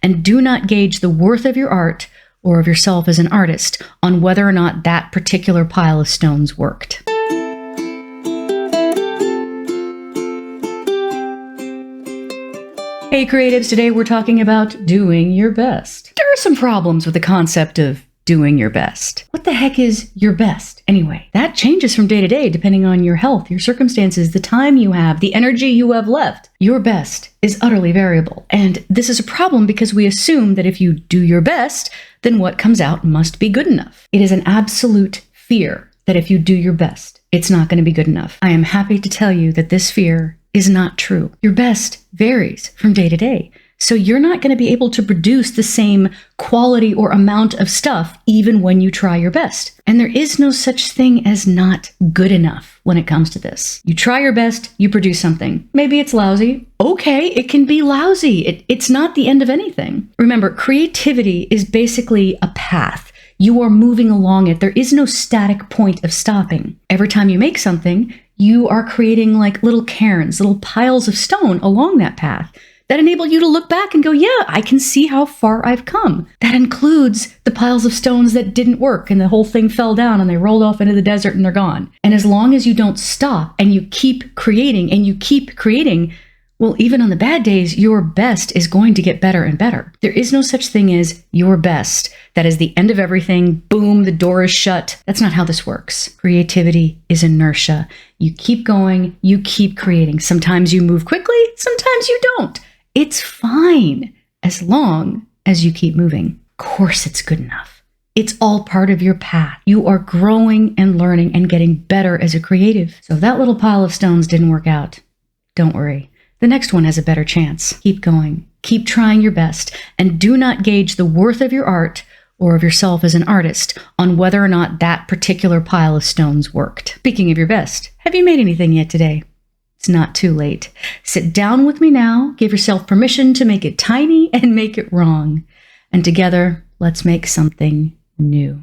And do not gauge the worth of your art or of yourself as an artist on whether or not that particular pile of stones worked. Hey creatives, today we're talking about doing your best. There are some problems with the concept of doing your best. What the heck is your best anyway? That changes from day to day depending on your health, your circumstances, the time you have, the energy you have left. Your best is utterly variable. And this is a problem because we assume that if you do your best, then what comes out must be good enough. It is an absolute fear that if you do your best, it's not going to be good enough. I am happy to tell you that this fear is not true. Your best varies from day to day. So you're not going to be able to produce the same quality or amount of stuff even when you try your best. And there is no such thing as not good enough when it comes to this. You try your best, you produce something. Maybe it's lousy. Okay, it can be lousy. It's not the end of anything. Remember, creativity is basically a path. You are moving along it. There is no static point of stopping. Every time you make something, you are creating like little cairns, little piles of stone along that path that enable you to look back and go, yeah, I can see how far I've come. That includes the piles of stones that didn't work and the whole thing fell down and they rolled off into the desert and they're gone. And as long as you don't stop and you keep creating and you keep creating, well, even on the bad days, your best is going to get better and better. There is no such thing as your best. That is the end of everything. Boom, the door is shut. That's not how this works. Creativity is inertia. You keep going, you keep creating. Sometimes you move quickly, sometimes you don't. It's fine as long as you keep moving. Of course, it's good enough. It's all part of your path. You are growing and learning and getting better as a creative. So if that little pile of stones didn't work out, don't worry. The next one has a better chance. Keep going. Keep trying your best. And do not gauge the worth of your art or of yourself as an artist on whether or not that particular pile of stones worked. Speaking of your best, have you made anything yet today? It's not too late. Sit down with me now. Give yourself permission to make it tiny and make it wrong. And together, let's make something new.